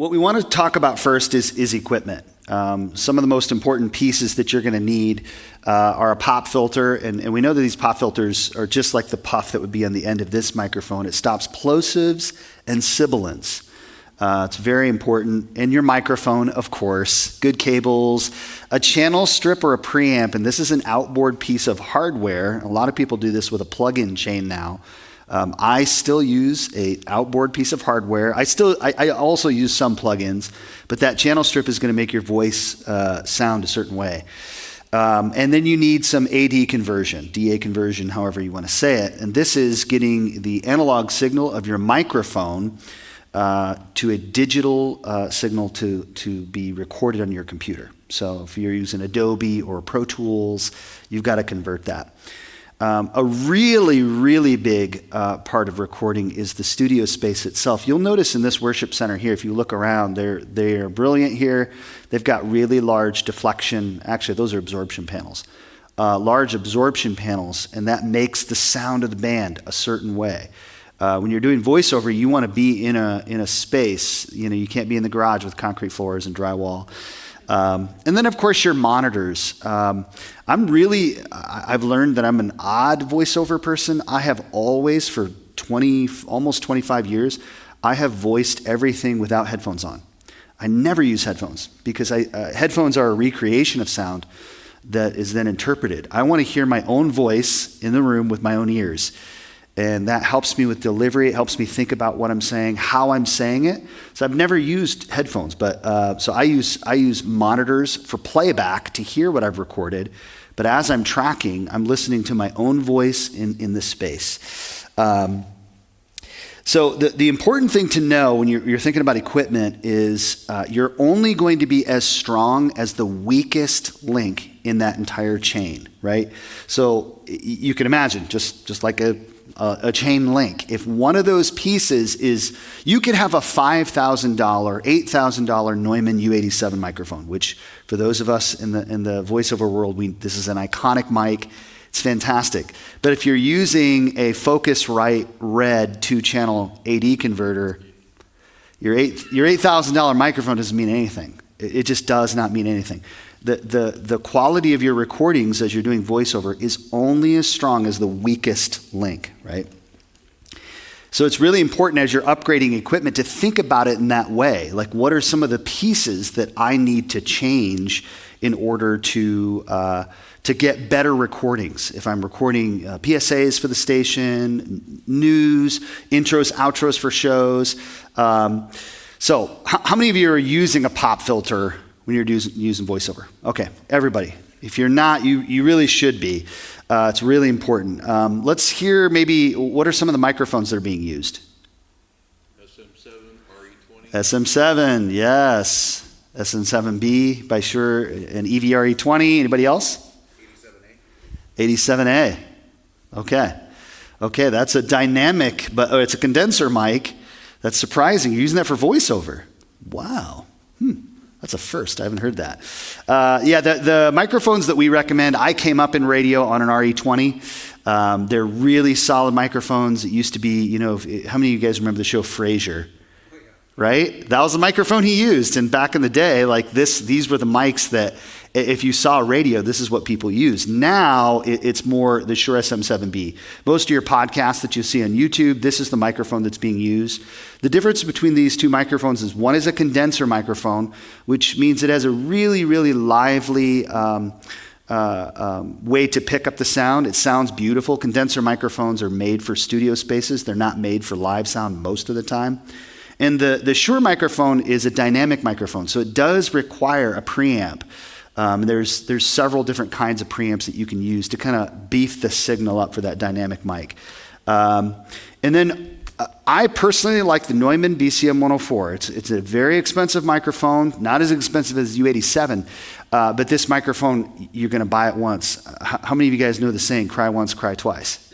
What we want to talk about first is equipment. Some of the most important pieces that you're going to need are a pop filter, and we know that these pop filters are just like the puff that would be on the end of this microphone. It stops plosives and sibilants. It's very important. And your microphone, of course, good cables, a channel strip or a preamp, and this is an outboard piece of hardware. A lot of people do this with a plug-in chain now. I still use a outboard piece of hardware. I also use some plugins, but that channel strip is going to make your voice sound a certain way. And then you need some AD conversion, DA conversion, however you want to say it. And this is getting the analog signal of your microphone to a digital signal to be recorded on your computer. So if you're using Adobe or Pro Tools, you've got to convert that. A really, really big part of recording is the studio space itself. You'll notice in this worship center here, if you look around, they're brilliant here. They've got really large deflection, actually those are absorption panels, large absorption panels, and that makes the sound of the band a certain way. When you're doing voiceover, you want to be in a space. You can't be in the garage with concrete floors and drywall. And then, of course, your monitors. I've learned that I'm an odd voiceover person. I have always, for almost 25 years, I have voiced everything without headphones on. I never use headphones because headphones are a recreation of sound that is then interpreted. I want to hear my own voice in the room with my own ears. And that helps me with delivery. It helps me think about what I'm saying, how I'm saying it. So I've never used headphones, but so I use monitors for playback to hear what I've recorded. But as I'm tracking, I'm listening to my own voice in this space. So the important thing to know when you're thinking about equipment is you're only going to be as strong as the weakest link in that entire chain, right? So you can imagine, just like a chain link. If one of those pieces is, you could have a $5,000, $8,000 Neumann U87 microphone, which for those of us in the voiceover world, this is an iconic mic. It's fantastic. But if you're using a Focusrite Red 2-channel AD converter, your $8,000 microphone doesn't mean anything. It just does not mean anything. The quality of your recordings as you're doing voiceover is only as strong as the weakest link, right? So it's really important as you're upgrading equipment to think about it in that way. Like, what are some of the pieces that I need to change in order to get better recordings? If I'm recording PSAs for the station, news, intros, outros for shows. So how many of you are using a pop filter when you're using voiceover? Okay, everybody. If you're not, you really should be. It's really important. Let's hear maybe, what are some of the microphones that are being used? SM7, RE20. SM7, yes. SM7B by Shure, and EVRE20. Anybody else? 87A. Okay, that's a dynamic, but it's a condenser mic. That's surprising. You're using that for voiceover. Wow. That's a first. I haven't heard that. The microphones that we recommend, I came up in radio on an RE20. They're really solid microphones. It used to be, how many of you guys remember the show Frasier? Right? That was the microphone he used. And back in the day, these were the mics that, if you saw radio, this is what people use. Now, it's more the Shure SM7B. Most of your podcasts that you see on YouTube, this is the microphone that's being used. The difference between these two microphones is one is a condenser microphone, which means it has a really, really lively way to pick up the sound. It sounds beautiful. Condenser microphones are made for studio spaces. They're not made for live sound most of the time. And the Shure microphone is a dynamic microphone, so it does require a preamp. There's several different kinds of preamps that you can use to kind of beef the signal up for that dynamic mic. And then I personally like the Neumann BCM104. It's a very expensive microphone, not as expensive as U87, but this microphone, you're going to buy it once. How many of you guys know the saying, cry once, cry twice?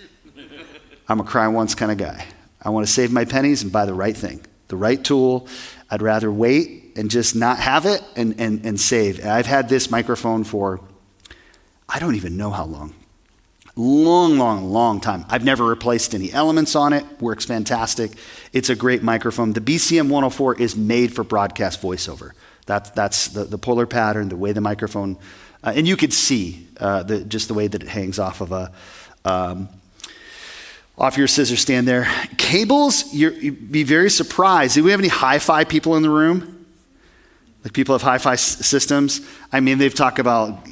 I'm a cry once kind of guy. I want to save my pennies and buy the right thing, the right tool. I'd rather wait and just not have it and save. I've had this microphone for, I don't even know how long. Long time. I've never replaced any elements on it. Works fantastic. It's a great microphone. The BCM 104 is made for broadcast voiceover. That's the polar pattern, the way the microphone, and you could see just the way that it hangs off of off your scissor stand there. Cables, you'd be very surprised. Do we have any hi-fi people in the room? Like people have hi-fi systems? I mean, they've talked about,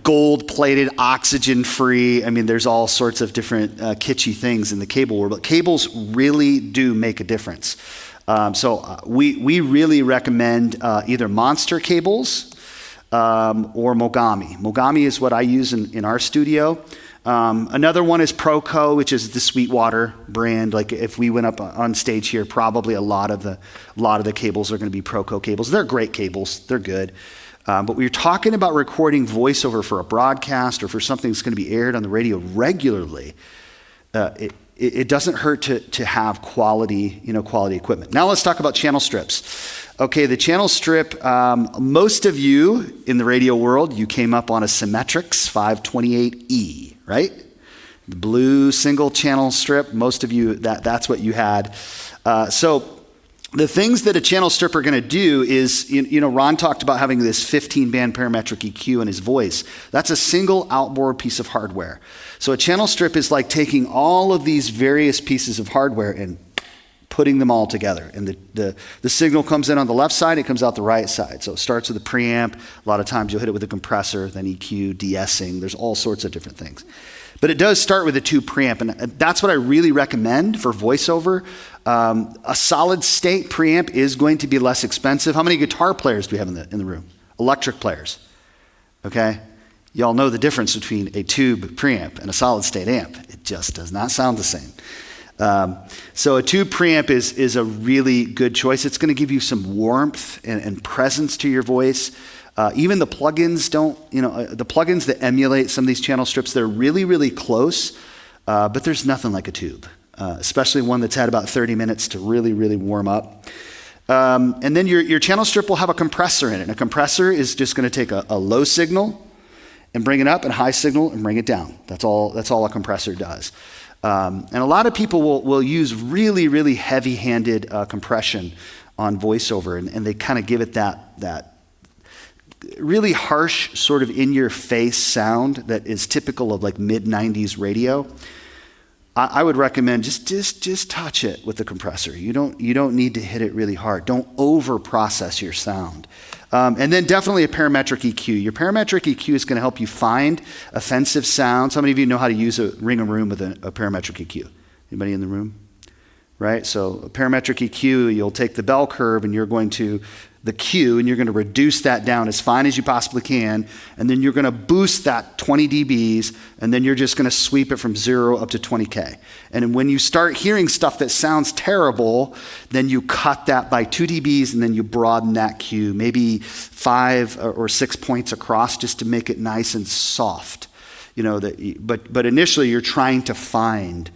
gold-plated, oxygen-free. I mean, there's all sorts of different kitschy things in the cable world, but cables really do make a difference. So we really recommend either Monster cables or Mogami. Mogami is what I use in our studio. Another one is Proco, which is the Sweetwater brand. Like if we went up on stage here, probably a lot of the cables are going to be Proco cables. They're great cables. They're good. But when you're talking about recording voiceover for a broadcast or for something that's going to be aired on the radio regularly, it doesn't hurt to have quality equipment. Now let's talk about channel strips. Okay, the channel strip, most of you in the radio world, you came up on a Symmetrix 528E, right? The blue single channel strip, most of you, that's what you had. So the things that a channel strip are going to do is, Ron talked about having this 15-band parametric EQ in his voice. That's a single outboard piece of hardware. So a channel strip is like taking all of these various pieces of hardware and putting them all together. And the signal comes in on the left side, it comes out the right side. So it starts with a preamp. A lot of times you'll hit it with a compressor, then EQ, de-essing. There's all sorts of different things. But it does start with a tube preamp, and that's what I really recommend for voiceover. A solid state preamp is going to be less expensive. How many guitar players do we have in the room? Electric players, okay? Y'all know the difference between a tube preamp and a solid state amp. It just does not sound the same. So a tube preamp is a really good choice. It's going to give you some warmth and presence to your voice. Even the plugins the plugins that emulate some of these channel strips, they're really, really close, but there's nothing like a tube, especially one that's had about 30 minutes to really, really warm up. And then your channel strip will have a compressor in it. And a compressor is just going to take a low signal and bring it up, and high signal and bring it down. That's all a compressor does. And a lot of people will use really, really heavy-handed compression on voiceover, and they kind of give it that really harsh, sort of in-your-face sound that is typical of like mid-90s radio. I would recommend just touch it with the compressor. You don't need to hit it really hard. Don't over-process your sound. And then definitely a parametric EQ. Your parametric EQ is going to help you find offensive sounds. How many of you know how to use a room with a parametric EQ? Anybody in the room? Right? So a parametric EQ, you'll take the bell curve and you're going to the Q, and you're going to reduce that down as fine as you possibly can, and then you're going to boost that 20 dBs, and then you're just going to sweep it from 0 up to 20K. And when you start hearing stuff that sounds terrible, then you cut that by 2 dBs, and then you broaden that Q, maybe 5 or 6 points across, just to make it nice and soft. But initially you're trying to find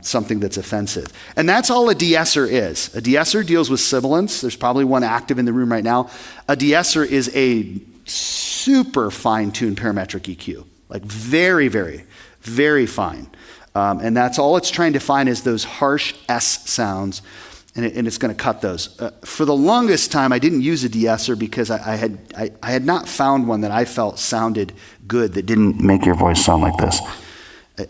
something that's offensive. And that's all a de-esser is. A de-esser deals with sibilance. There's probably one active in the room right now. A de-esser is a super fine-tuned parametric EQ, like very, very, very fine. And that's all it's trying to find is those harsh S sounds, and it's going to cut those. For the longest time, I didn't use a de-esser because I had not found one that I felt sounded good that didn't make your voice sound like this.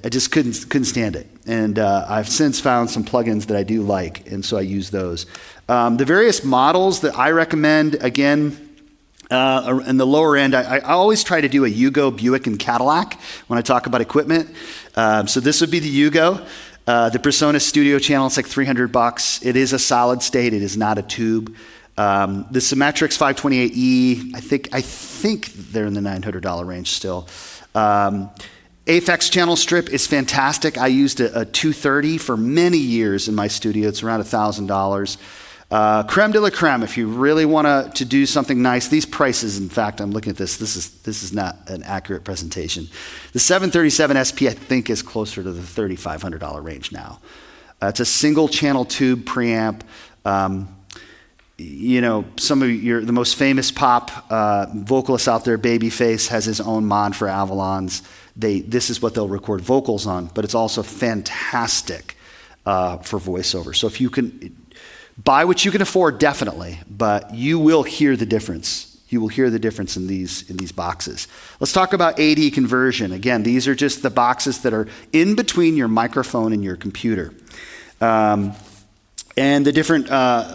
I just couldn't stand it. And I've since found some plugins that I do like, and so I use those. The various models that I recommend, again, in the lower end, I always try to do a Yugo, Buick, and Cadillac when I talk about equipment. So this would be the Yugo. The Persona Studio channel, it's like $300. It is a solid state. It is not a tube. The Symmetrix 528E, I think they're in the $900 range still. Aphex channel strip is fantastic. I used a 230 for many years in my studio. It's around $1,000. Creme de la creme, if you really want to do something nice. These prices, in fact, I'm looking at this. This is not an accurate presentation. The 737 SP, I think, is closer to the $3,500 range now. It's a single channel tube preamp. Some of the most famous pop vocalists out there, Babyface has his own mod for Avalons. this is what they'll record vocals on, but it's also fantastic for voiceover. So if you can buy what you can afford, definitely, but you will hear the difference. You will hear the difference in these boxes. Let's talk about AD conversion. Again, these are just the boxes that are in between your microphone and your computer. And the different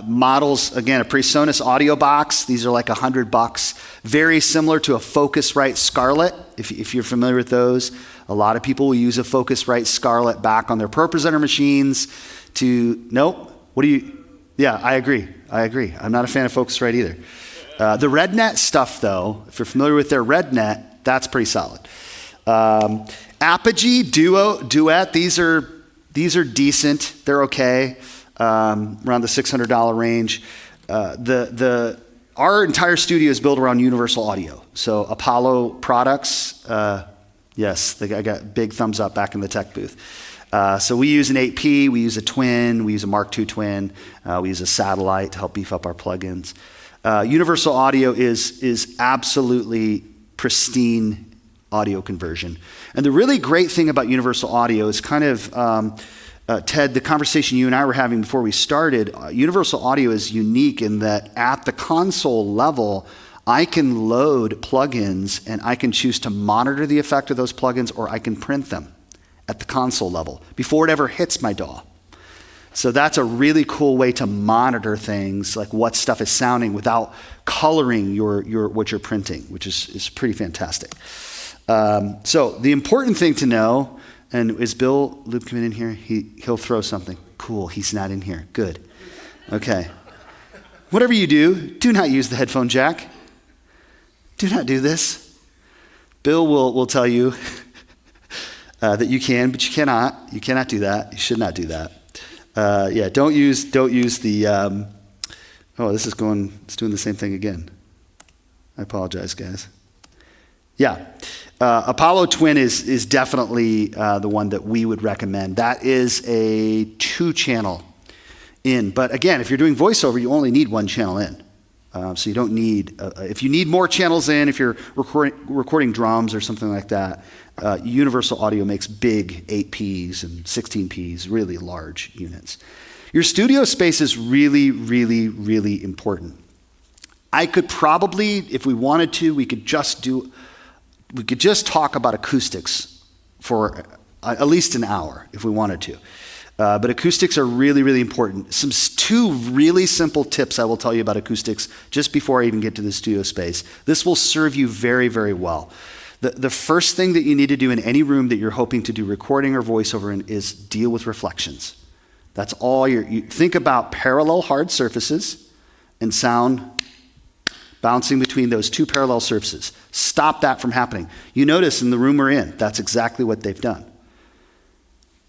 models, again, a PreSonus audio box. These are like $100, very similar to a Focusrite Scarlett, if you're familiar with those. A lot of people will use a Focusrite Scarlett back on their ProPresenter machines Yeah, I agree. I'm not a fan of Focusrite either. The RedNet stuff, though, if you're familiar with their RedNet, that's pretty solid. Apogee, Duet, these are decent. They're okay. Around the $600 range. Our entire studio is built around Universal Audio. So Apollo products, yes, I got big thumbs up back in the tech booth. So we use an 8P, we use a twin, we use a Mark II twin, we use a satellite to help beef up our plugins. Universal Audio is absolutely pristine audio conversion. And the really great thing about Universal Audio is kind of, Ted, the conversation you and I were having before we started, Universal Audio is unique in that at the console level, I can load plugins and I can choose to monitor the effect of those plugins, or I can print them at the console level before it ever hits my DAW. So that's a really cool way to monitor things, like what stuff is sounding without coloring what you're printing, which is pretty fantastic. So the important thing to know, and is Bill Loop coming in here? He'll throw something. Cool, he's not in here. Good. Okay. Whatever you do not use the headphone jack. Do not do this. Bill will tell you that you can, but you cannot. You cannot do that. You should not do that. Don't use the, it's doing the same thing again. I apologize, guys. Yeah. Apollo Twin is definitely the one that we would recommend. That is a 2-channel in. But again, if you're doing voiceover, you only need 1 channel in. So you don't need, if you need more channels in, if you're recording drums or something like that, Universal Audio makes big 8Ps and 16Ps, really large units. Your studio space is really, really, really important. I could probably, if we wanted to, we could just talk about acoustics for at least an hour if we wanted to. But acoustics are really, really important. 2 really simple tips I will tell you about acoustics just before I even get to the studio space. This will serve you very, very well. The first thing that you need to do in any room that you're hoping to do recording or voiceover in is deal with reflections. That's all you think about parallel hard surfaces and sound bouncing between those 2 parallel surfaces. Stop that from happening. You notice in the room we're in, that's exactly what they've done.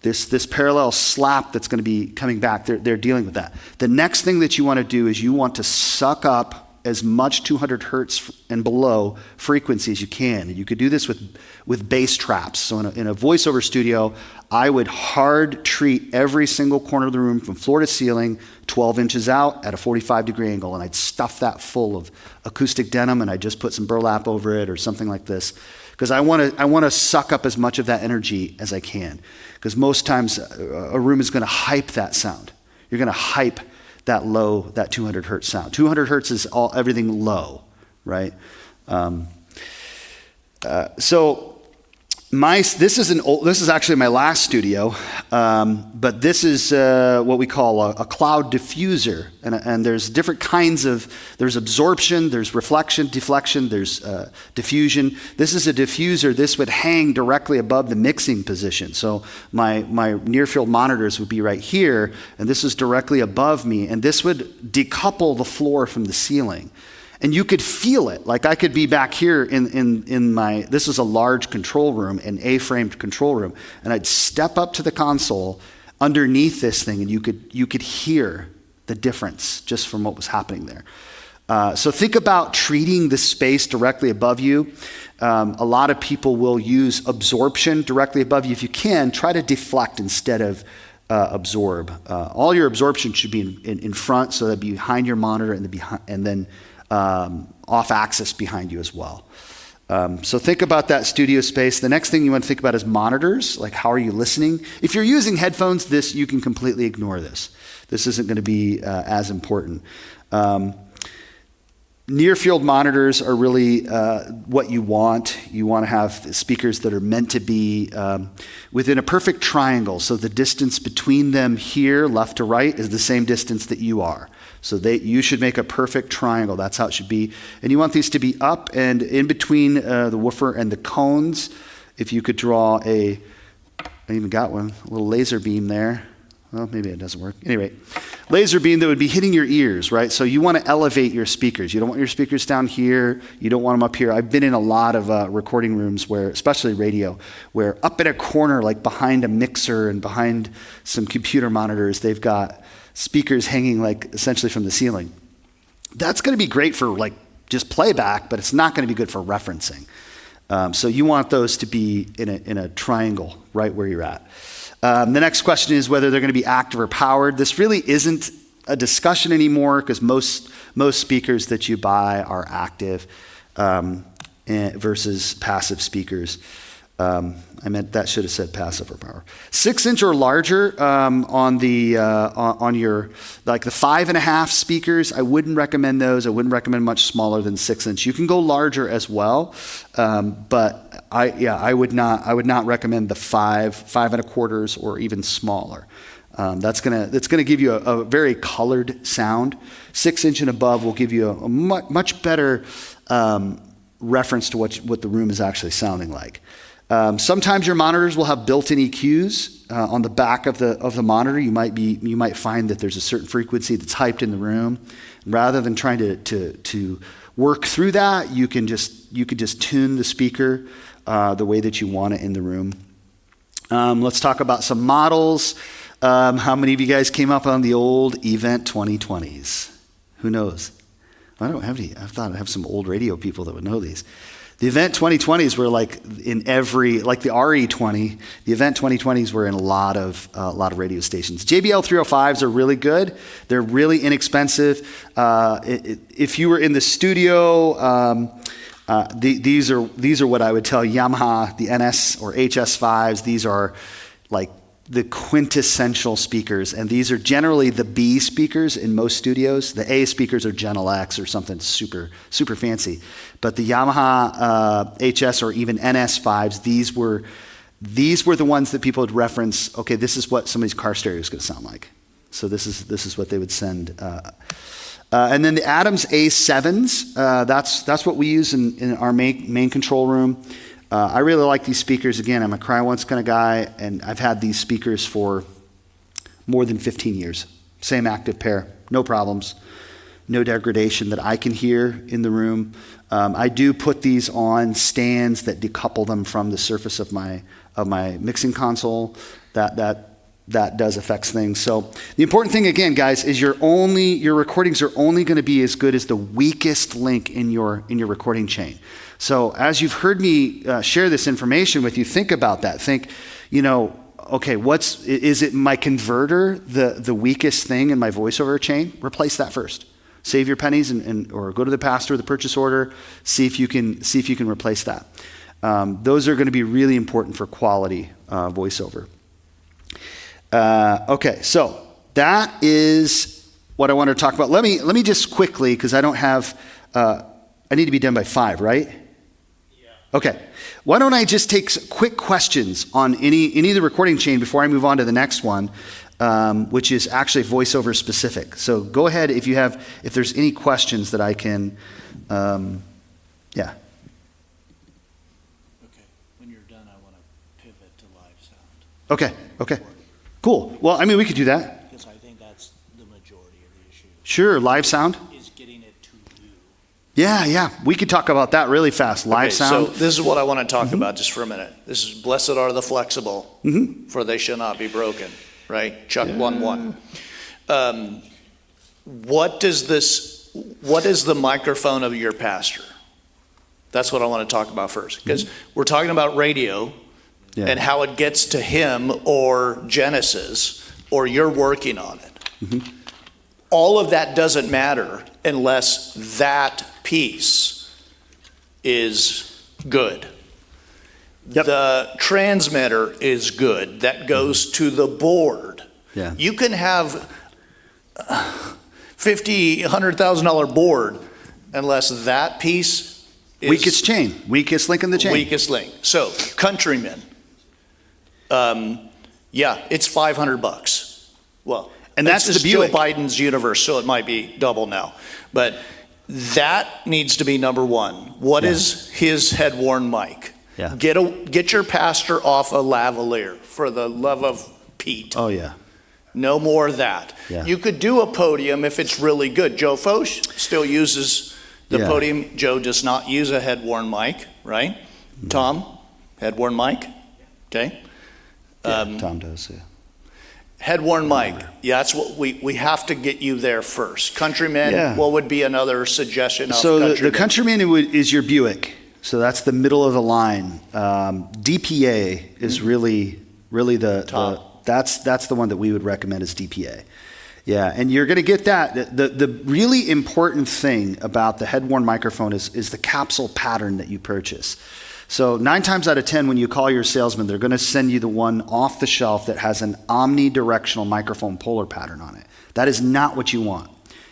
This parallel slap that's going to be coming back, they're dealing with that. The next thing that you want to do is you want to suck up as much 200 hertz and below frequency as you can. And you could do this with bass traps. So in a voiceover studio, I would hard treat every single corner of the room from floor to ceiling, 12 inches out at a 45-degree angle, and I'd stuff that full of acoustic denim, and I'd just put some burlap over it or something like this, because I want to suck up as much of that energy as I can, because most times a room is going to hype that sound. You're going to hype that 200 hertz sound. 200 hertz is everything low, right? This is actually my last studio, but this is what we call a cloud diffuser, and there's different kinds of, there's absorption, there's reflection, deflection, there's diffusion. This is a diffuser. This would hang directly above the mixing position. So my near field monitors would be right here, and this is directly above me, and this would decouple the floor from the ceiling. And you could feel it. Like I could be back here in my, this is a large control room, an A-framed control room, and I'd step up to the console underneath this thing, and you could hear the difference just from what was happening there. So think about treating the space directly above you. A lot of people will use absorption directly above you. If you can, try to deflect instead of absorb. All your absorption should be in front, so that'd be behind your monitor and then off axis behind you as well. So think about that studio space. The next thing you want to think about is monitors, like how are you listening? If you're using headphones, you can completely ignore this. This isn't going to be as important. Near field monitors are really what you want. You want to have speakers that are meant to be within a perfect triangle. So the distance between them here, left to right, is the same distance that you are. So you should make a perfect triangle. That's how it should be. And you want these to be up and in between the woofer and the cones. If you could draw I even got one, a little laser beam there. Well, maybe it doesn't work. Anyway, laser beam that would be hitting your ears, right? So you want to elevate your speakers. You don't want your speakers down here. You don't want them up here. I've been in a lot of recording rooms where, especially radio, where up in a corner, like behind a mixer and behind some computer monitors, they've got speakers hanging like essentially from the ceiling. That's going to be great for like just playback, but it's not going to be good for referencing. So you want those to be in a triangle right where you're at. The next question is whether they're going to be active or powered. This really isn't a discussion anymore because most speakers that you buy are active versus passive speakers. I meant that should have said passive or power. 6-inch or larger on your like the 5.5 speakers. I wouldn't recommend those. I wouldn't recommend much smaller than 6-inch. You can go larger as well, but I would not recommend the 5.25 or even smaller. That's gonna give you a very colored sound. 6-inch and above will give you a much better reference to what the room is actually sounding like. Sometimes your monitors will have built-in EQs on the back of the monitor. You might find that there's a certain frequency that's hyped in the room. Rather than trying to work through that, you can just tune the speaker the way that you want it in the room. Let's talk about some models. How many of you guys came up on the old Event 2020s? Who knows? I don't have any. I thought I'd have some old radio people that would know these. The Event 2020s were like in every, like the RE20, the Event 2020s were in a lot of radio stations. JBL 305s are really good. They're really inexpensive. If you were in the studio, these are what I would tell Yamaha, the NS or HS5s. These are like the quintessential speakers, and these are generally the B speakers in most studios. The A speakers are Gentle X or something super fancy, but the Yamaha HS or even NS5s, these were the ones that people would reference. Okay, this is what somebody's car stereo is going to sound like. So this is what they would send. And then the Adams A7s, that's what we use in our main control room. I really like these speakers. Again, I'm a cry once kind of guy, and I've had these speakers for more than 15 years. Same active pair, no problems, no degradation that I can hear in the room. I do put these on stands that decouple them from the surface of my mixing console. That does affect things. So the important thing, again, guys, is your recordings are only going to be as good as the weakest link in your recording chain. So as you've heard me share this information with you, think about that. Think, okay, is it my converter the weakest thing in my voiceover chain? Replace that first. Save your pennies or go to the pastor with the purchase order. See if you can replace that. Those are going to be really important for quality voiceover. Okay, so that is what I want to talk about. Let me just quickly, because I don't have, I need to be done by 5, right? Yeah. Okay. Why don't I just take quick questions on any of the recording chain before I move on to the next one, which is actually voiceover specific. So go ahead if there's any questions that I can, yeah. Okay. When you're done, I want to pivot to live sound. Okay. Cool. Well, I mean, we could do that. Because I think that's the majority of the issue. Sure. Live sound. Is getting it to you. Yeah. We could talk about that really fast. Live sound. So this is what I want to talk about just for a minute. This is blessed are the flexible, for they shall not be broken. Right? Chuck 1:1. What is the microphone of your pastor? That's what I want to talk about first. Because we're talking about radio. Yeah. And how it gets to him or Genesis, or you're working on it. All of that doesn't matter unless that piece is good. Yep. The transmitter is good. That goes to the board. Yeah. You can have $100,000 board unless that piece is Weakest chain, weakest link in the chain. weakest link. So Countryman, it's $500. Well, And that's this the is Joe Buick. Biden's universe, so it might be double now. But that needs to be number one. What is his head-worn mic? Yeah. Get your pastor off a lavalier, for the love of Pete. Oh, yeah. No more of that. Yeah. You could do a podium if it's really good. Joe Foch still uses the Yeah. podium. Joe does not use a head-worn mic, right? Tom, head-worn mic? Okay. Tom does, yeah. Head-worn mic. Yeah, that's what we have to get you there first. Countryman, Yeah. what would be another suggestion of So Countryman? the Countryman is your Buick. So that's the middle of the line. DPA is really Top. that's the one that we would recommend as DPA. Yeah, and you're going to get that. The really important thing about the head-worn microphone is the capsule pattern that you purchase. So 9 times out of 10, when you call your salesman, they're going to send you the one off the shelf that has an omnidirectional microphone polar pattern on it. That is not what you want.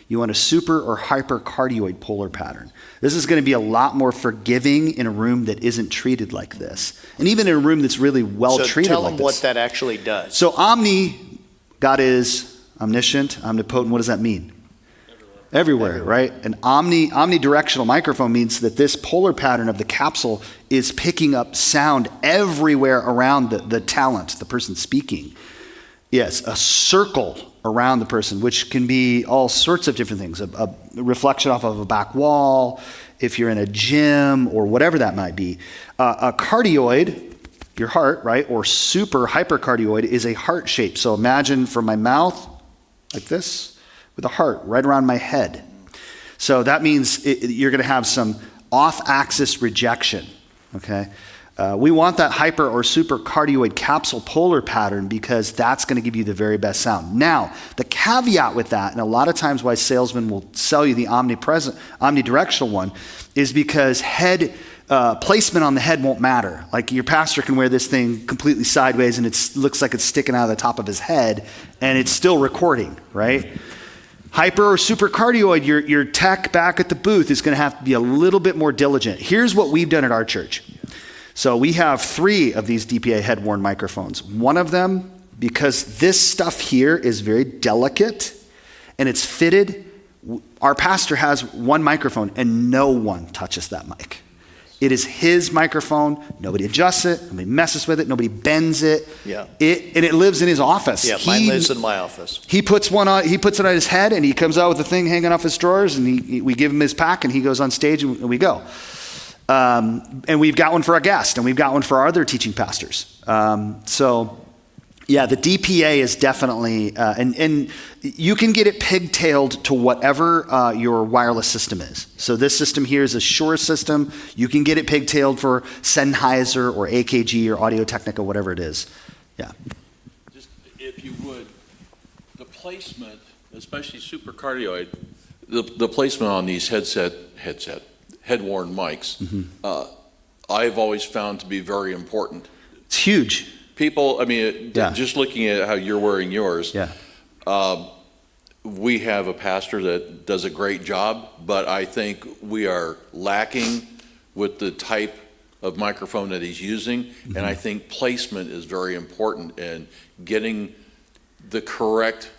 You want a super or hypercardioid polar pattern. This is going to be a lot more forgiving in a room that isn't treated like this. And even in a room that's really well So treated tell like them this. what that actually does. So omni, God is omniscient, omnipotent. What does that mean? Everywhere, right? An omnidirectional microphone means that this polar pattern of the capsule is picking up sound everywhere around the talent, the person speaking. Yes, a circle around the person, which can be all sorts of different things. A reflection off of a back wall, if you're in a gym or whatever that might be. A cardioid, your heart, right? Or super hypercardioid is a heart shape. So imagine from my mouth, like this, with a heart right around my head. So that means you're going to have some off-axis rejection, okay? We want that hyper or super cardioid capsule polar pattern because that's going to give you the very best sound. Now, the caveat with that, and a lot of times why salesmen will sell you the omnidirectional one, is because head placement on the head won't matter. Like your pastor can wear this thing completely sideways and it looks like it's sticking out of the top of his head and it's still recording, right? Hyper or supercardioid, your tech back at the booth is going to have to be a little bit more diligent. Here's what we've done at our church. So we have 3 of these DPA head-worn microphones. One of them, because this stuff here is very delicate and it's fitted, our pastor has one microphone and no one touches that mic. It is his microphone. Nobody adjusts it. Nobody messes with it. Nobody bends it. Yeah. And it lives in his office. Yeah, mine lives in my office. He puts one on. He puts it on his head, and he comes out with the thing hanging off his drawers. And we give him his pack, and he goes on stage, and we go. And we've got one for our guest, and we've got one for our other teaching pastors. Yeah, the DPA is definitely, and you can get it pigtailed to whatever your wireless system is. So this system here is a Shure system. You can get it pigtailed for Sennheiser or AKG or Audio-Technica, whatever it is. Yeah. Just, if you would, the placement, especially supercardioid, the placement on these head-worn mics, I've always found to be very important. It's huge. People, I mean, Yeah. just looking at how you're wearing yours, Yeah. we have a pastor that does a great job, but I think we are lacking with the type of microphone that he's using, and I think placement is very important, and getting the correct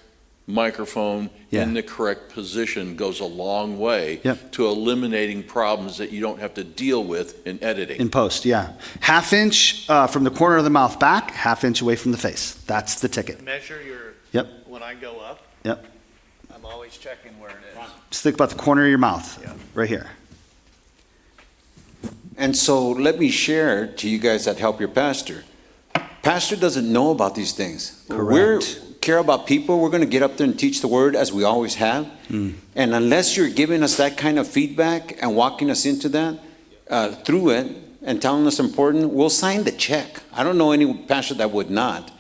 microphone in the correct position goes a long way to eliminating problems that you don't have to deal with in editing. In post, yeah. 1/2 inch from the corner of the mouth back, 1/2 inch away from the face. That's the ticket. Measure your, Yep. when I go up, Yep. I'm always checking where it is. Just think about the corner of your mouth, right here. And so let me share to you guys that help your pastor. Pastor doesn't know about these things. Correct. We care about people. We're going to get up there and teach the word as we always have. And unless you're giving us that kind of feedback and walking us into that, through it, and telling us important, we'll sign the check. I don't know any pastor that would not.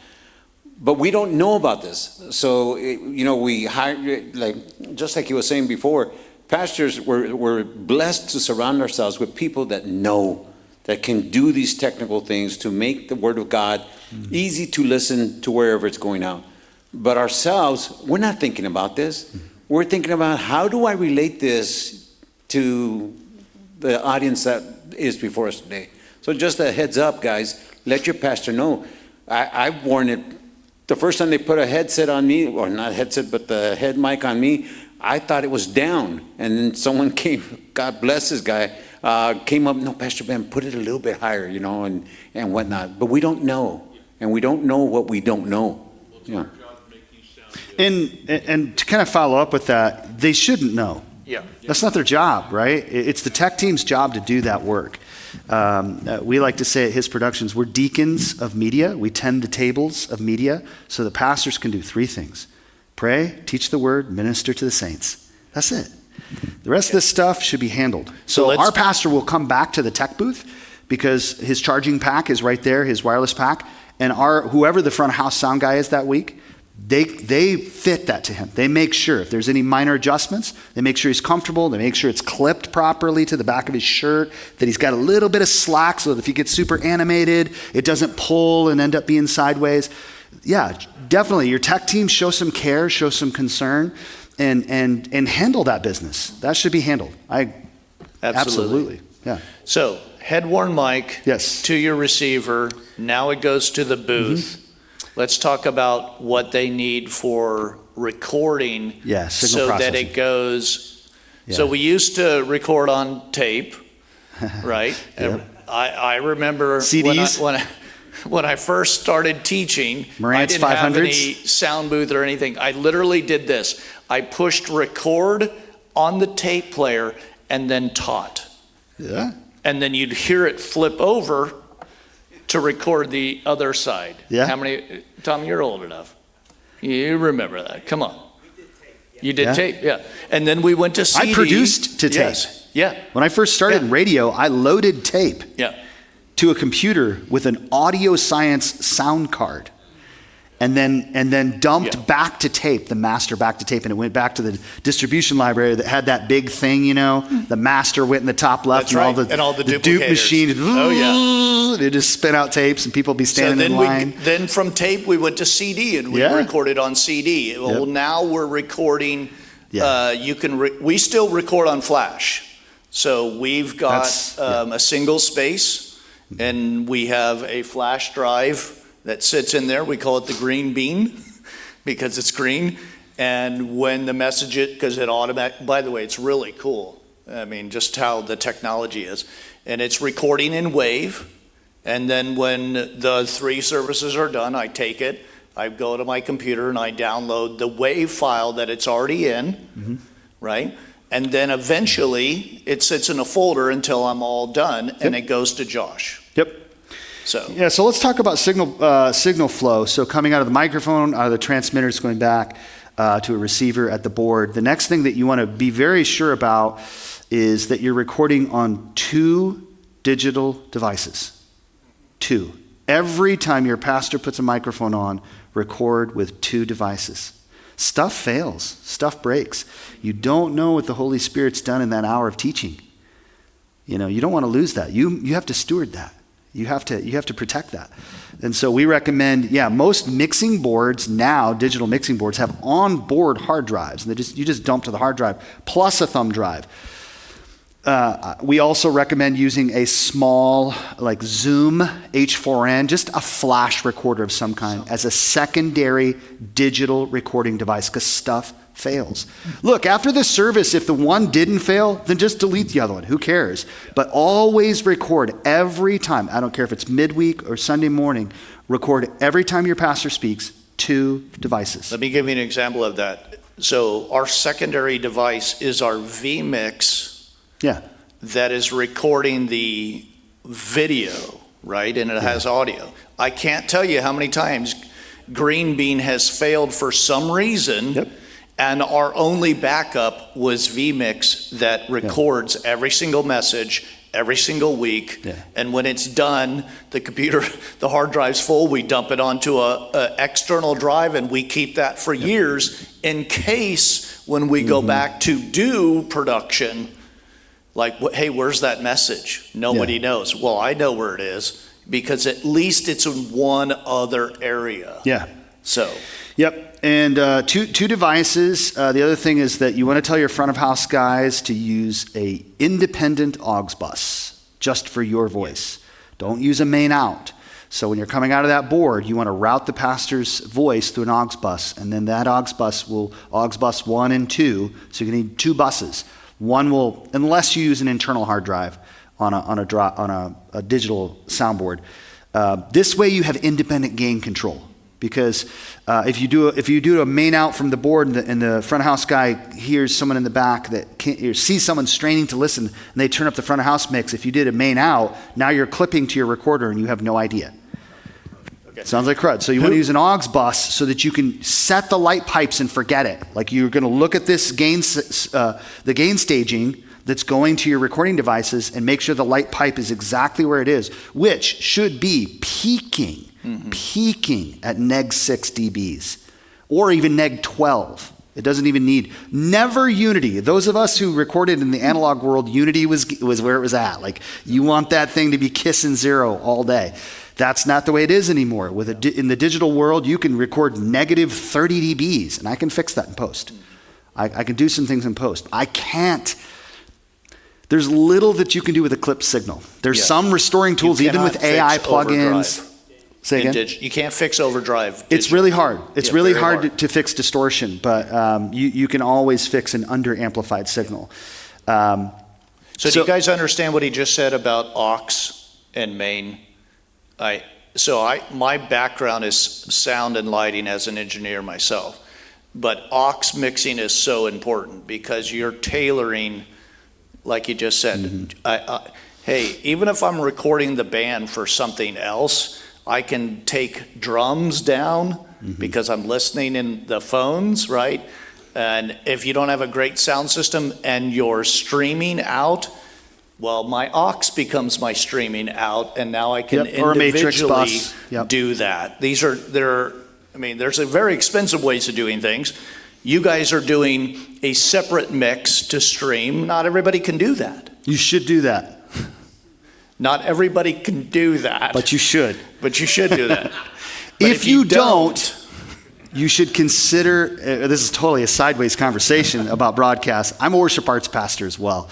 But we don't know about this. So, we hire, just like he was saying before, pastors, we're blessed to surround ourselves with people that know that can do these technical things to make the Word of God easy to listen to wherever it's going out. But ourselves, we're not thinking about this. We're thinking about, how do I relate this to the audience that is before us today? So just a heads up, guys, let your pastor know. I've worn it. The first time they put a headset on me, or not headset, but the head mic on me, I thought it was down. And then someone came, God bless this guy, came up, no, Pastor Ben, put it a little bit higher, and whatnot. But we don't know. And we don't know what we don't know. Yeah. And to kind of follow up with that, they shouldn't know. Yeah. That's not their job, right? It's the tech team's job to do that work. We like to say at His Productions, we're deacons of media. We tend the tables of media so the pastors can do three things: pray, teach the word, minister to the saints. That's it. The rest of this stuff should be handled. So our pastor will come back to the tech booth because his charging pack is right there, his wireless pack, and whoever the front of house sound guy is that week, they fit that to him. They make sure if there's any minor adjustments, they make sure he's comfortable. They make sure it's clipped properly to the back of his shirt, that he's got a little bit of slack so that if he gets super animated, it doesn't pull and end up being sideways. Yeah, definitely. Your tech team, show some care, show some concern, and handle that business. That should be handled. Absolutely. Yeah. So head-worn mic Yes. to your receiver. Now it goes to the booth. Let's talk about what they need for recording. Yeah, signal so processing. that it goes. Yeah. So we used to record on tape, right? Yep. I remember CDs? when I first started teaching, Marantz I didn't have 500s? any sound booth or anything. I literally did this. I pushed record on the tape player and then taught. Yeah. And then you'd hear it flip over to record the other side. Yeah. How many, Tom, you're old enough. You remember that. Come on. You did Yeah. tape, yeah. And then we went to CD. I produced to tape. Yes. Yeah, When I first started in radio, I loaded tape yeah. to a computer with an audio science sound card, and then dumped Yeah. back to tape, the master back to tape, and it went back to the distribution library that had that big thing, the master went in the top left. That's right, and all the Dupe duplicators. machine. Oh, yeah. It just spin out tapes and people be standing in line. Then from tape, we went to CD and we Yeah. recorded on CD. Well, Yep. now we're recording, Yeah. we still record on flash. So we've got That's- yeah. a single space and we have a flash drive that sits in there. We call it the green bean because it's green. And when the message, because it automatic, by the way, it's really cool. I mean, just how the technology is. And it's recording in wave. And then when the 3 services are done, I take it, I go to my computer and I download the wave file that it's already in, right? And then eventually it sits in a folder until I'm all done and it goes to Josh. Yep. So, Yeah, so let's talk about signal flow. So coming out of the microphone, out of the transmitters, going back to a receiver at the board. The next thing that you want to be very sure about is that you're recording on 2 digital devices. 2. Every time your pastor puts a microphone on, record with 2 devices. Stuff fails. Stuff breaks. You don't know what the Holy Spirit's done in that hour of teaching. You don't want to lose that. You have to steward that. You have to protect that. And so we recommend, most mixing boards now, digital mixing boards, have onboard hard drives. And you just dump to the hard drive plus a thumb drive. We also recommend using a small, like Zoom H4n, just a flash recorder of some kind, as a secondary digital recording device, because stuff fails. Look, after the service, if the one didn't fail, then just delete the other one. Who cares? But always record every time. I don't care if it's midweek or Sunday morning. Record every time your pastor speaks, 2 devices. let me give you an example of that. So our secondary device is our vMix Yeah. that is recording the video, right? And it has audio. I can't tell you how many times Green Bean has failed for some reason. Yep. And our only backup was vMix that records every single message every single week. Yeah. And when it's done, the computer, the hard drive's full, we dump it onto a external drive and we keep that for years in case when we go back to do production, Like, hey, where's that message? Nobody knows. Well, I know where it is because at least it's in one other area. Yeah. So, Yep. And two devices. The other thing is that you want to tell your front of house guys to use a independent aux bus just for your voice. Don't use a main out. So when you're coming out of that board, you want to route the pastor's voice through an aux bus, and then that aux bus will aux bus 1 and 2. So you need 2 buses. One will, unless you use an internal hard drive on a digital soundboard. This way you have independent gain control. Because if you do a main out from the board and the front of house guy hears someone in the back that can't, or sees someone straining to listen and they turn up the front of house mix, if you did a main out, now you're clipping to your recorder and you have no idea. Okay. Sounds like crud. So you want to use an aux bus so that you can set the light pipes and forget it. Like you're going to look at this the gain staging that's going to your recording devices and make sure the light pipe is exactly where it is, which should be peaking at neg 6 dBs or even neg 12. It doesn't even need, never unity. Those of us who recorded in the analog world, unity was where it was at. Like you want that thing to be kissing 0 all day. That's not the way it is anymore. In the digital world, you can record negative 30 dBs and I can fix that in post. I can do some things in post. I can't. There's little that you can do with a clip signal. There's some restoring tools, even with AI plugins. Overdrive. Say again? You can't fix overdrive. It's really hard. It's really hard to fix distortion, but you can always fix an under-amplified signal. So do you guys understand what he just said about aux and main? My background is sound and lighting as an engineer myself, but aux mixing is so important because you're tailoring, like you just said. Hey, even if I'm recording the band for something else, I can take drums down because I'm listening in the phones, right? And if you don't have a great sound system and you're streaming out, well, my aux becomes my streaming out, and now I can individually do that. There's a very expensive ways of doing things. You guys are doing a separate mix to stream. Not everybody can do that. You should do that. Not everybody can do that. But you should. But you should do that. If you don't, you should consider, this is totally a sideways conversation about broadcast. I'm a worship arts pastor as well.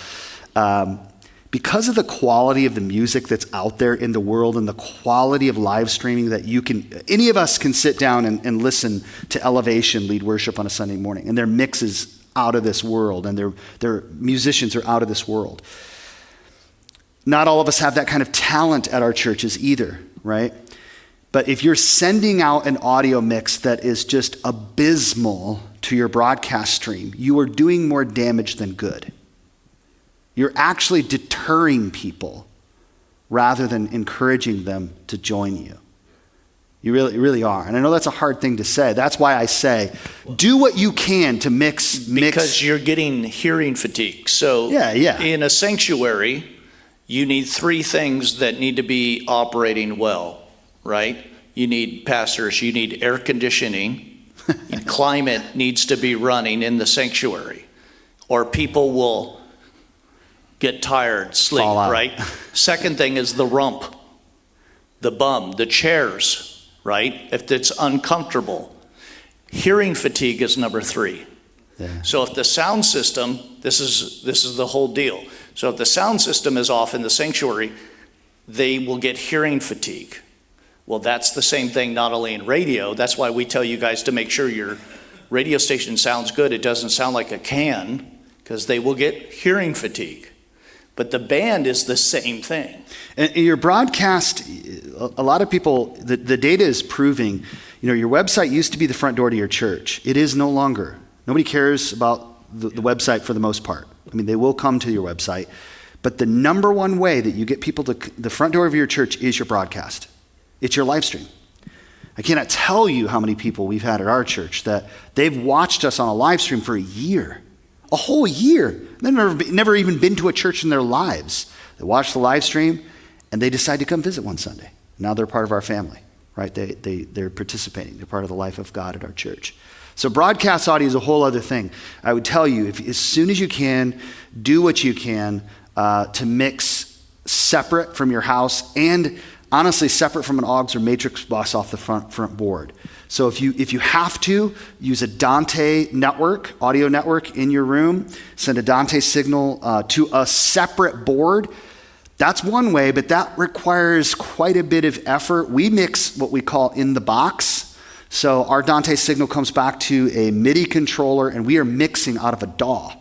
Because of the quality of the music that's out there in the world and the quality of live streaming that any of us can sit down and listen to Elevation lead worship on a Sunday morning, and their mix is out of this world, and their musicians are out of this world. Not all of us have that kind of talent at our churches either, right? But if you're sending out an audio mix that is just abysmal to your broadcast stream, you are doing more damage than good. You're actually deterring people rather than encouraging them to join you. You really are. And I know that's a hard thing to say. That's why I say, do what you can to mix. Because you're getting hearing fatigue. So in a sanctuary, you need 3 things that need to be operating well, right? You need pastors, you need air conditioning, climate needs to be running in the sanctuary, or people will get tired, sleep, right? Second thing is the rump, the bum, the chairs, right? If it's uncomfortable. Hearing fatigue is number 3. Yeah. So if the sound system, this is the whole deal. So if the sound system is off in the sanctuary, they will get hearing fatigue. Well, that's the same thing not only in radio. That's why we tell you guys to make sure your radio station sounds good. It doesn't sound like a can, because they will get hearing fatigue. But the band is the same thing. And your broadcast, a lot of people, the data is proving, your website used to be the front door to your church. It is no longer. Nobody cares about the website for the most part. I mean, they will come to your website. But the number one way that you get people to the front door of your church is your broadcast. It's your live stream. I cannot tell you how many people we've had at our church that they've watched us on a live stream for a year. A whole year. They've never even been to a church in their lives. They watch the live stream and they decide to come visit one Sunday. Now they're part of our family, right? They're participating. They're part of the life of God at our church. So broadcast audio is a whole other thing. I would tell you, as soon as you can, do what you can. to mix separate from your house and honestly separate from an aux or matrix bus off the front board. So if you have to, use a Dante network, audio network in your room, send a Dante signal to a separate board. That's one way, but that requires quite a bit of effort. We mix what we call in the box. So our Dante signal comes back to a MIDI controller, and we are mixing out of a DAW,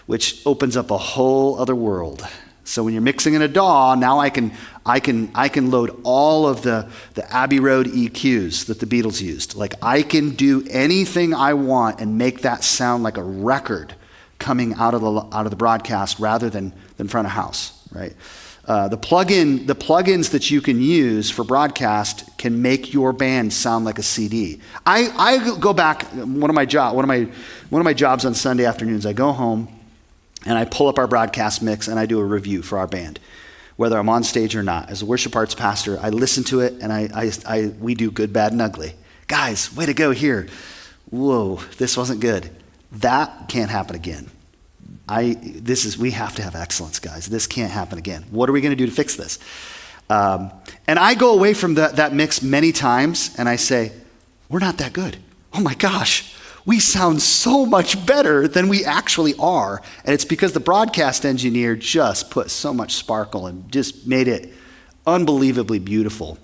which opens up a whole other world. So when you're mixing in a DAW, now I can load all of the Abbey Road EQs that the Beatles used. Like I can do anything I want and make that sound like a record coming out of the broadcast rather than front of house, right? The plugins that you can use for broadcast can make your band sound like a CD. I go back, one of my jobs on Sunday afternoons, I go home and I pull up our broadcast mix and I do a review for our band, whether I'm on stage or not. As a worship arts pastor, I listen to it and we do good, bad, and ugly. Guys, way to go here. Whoa, this wasn't good. That can't happen again. We have to have excellence, guys. This can't happen again. What are we going to do to fix this? And I go away from that mix many times and I say, we're not that good. Oh my gosh, we sound so much better than we actually are. And it's because the broadcast engineer just put so much sparkle and just made it unbelievably beautiful.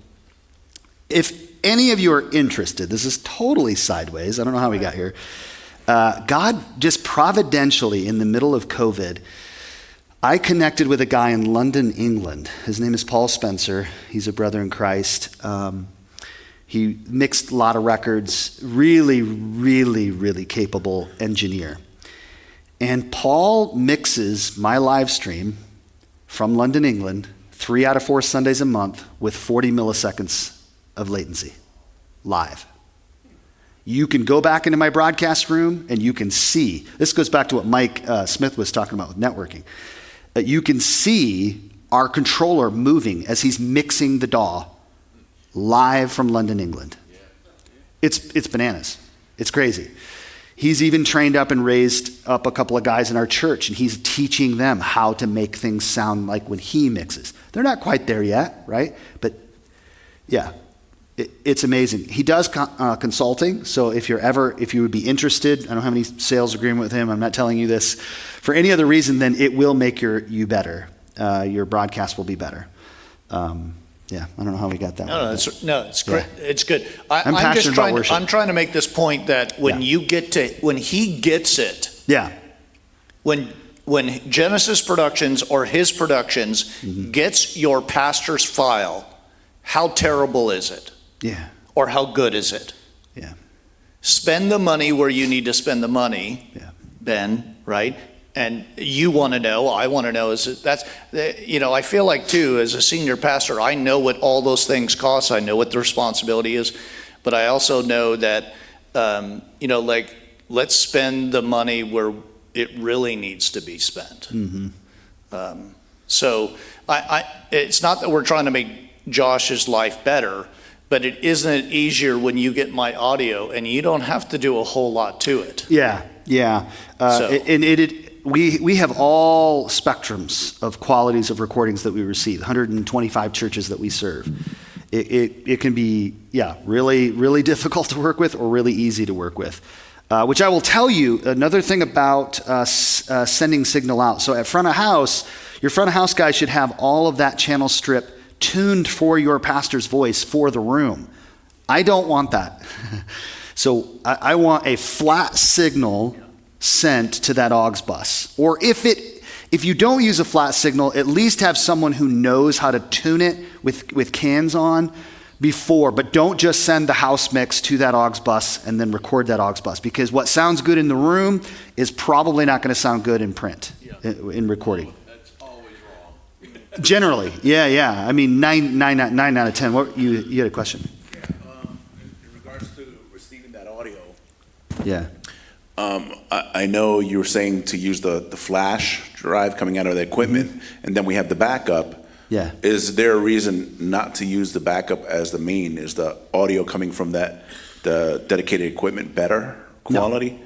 If any of you are interested, this is totally sideways. I don't know how we got here. God just providentially, in the middle of COVID, I connected with a guy in London, England. His name is Paul Spencer. He's a brother in Christ. He mixed a lot of records, really, really, really capable engineer. And Paul mixes my live stream from London, England, 3 out of 4 Sundays a month with 40 milliseconds of latency, live. You can go back into my broadcast room and you can see, this goes back to what Mike Smith was talking about with networking. You can see our controller moving as he's mixing the DAW live from London, England. It's bananas. It's crazy. He's even trained up and raised up a couple of guys in our church, and he's teaching them how to make things sound like when he mixes. They're not quite there yet, right? But yeah. It's amazing. He does consulting, so if you would be interested, I don't have any sales agreement with him, I'm not telling you this for any other reason than it will make you better. Your broadcast will be better. Yeah, I don't know how we got that. It's great. Yeah. It's good. I'm passionate about worship. I'm trying to make this point that when he gets it, when Genesis Productions or his productions gets your pastor's file, how terrible is it? Yeah. Or how good is it? Yeah. Spend the money where you need to spend the money, Ben, right? And you want to know, I want to know, I feel like too, as a senior pastor, I know what all those things cost. I know what the responsibility is, but I also know that, let's spend the money where it really needs to be spent. Mm-hmm. So it's not that we're trying to make Josh's life better, but isn't it easier when you get my audio and you don't have to do a whole lot to it? Yeah. We have all spectrums of qualities of recordings that we receive, 125 churches that we serve. It can be, really, really difficult to work with or really easy to work with. Which I will tell you, another thing about sending signal out. So at front of house, your front of house guy should have all of that channel strip tuned for your pastor's voice for the room. I don't want that. So I want a flat signal sent to that aux bus. Or if you don't use a flat signal, at least have someone who knows how to tune it with cans on before, but don't just send the house mix to that aux bus and then record that aux bus, because what sounds good in the room is probably not going to sound good in print, in recording. Generally, yeah. I mean, 9 out of 10. What you had a question? Yeah, in regards to receiving that audio. Yeah. I know you were saying to use the flash drive coming out of the equipment, and then we have the backup. Yeah. Is there a reason not to use the backup as the main? Is the audio coming from the dedicated equipment better quality?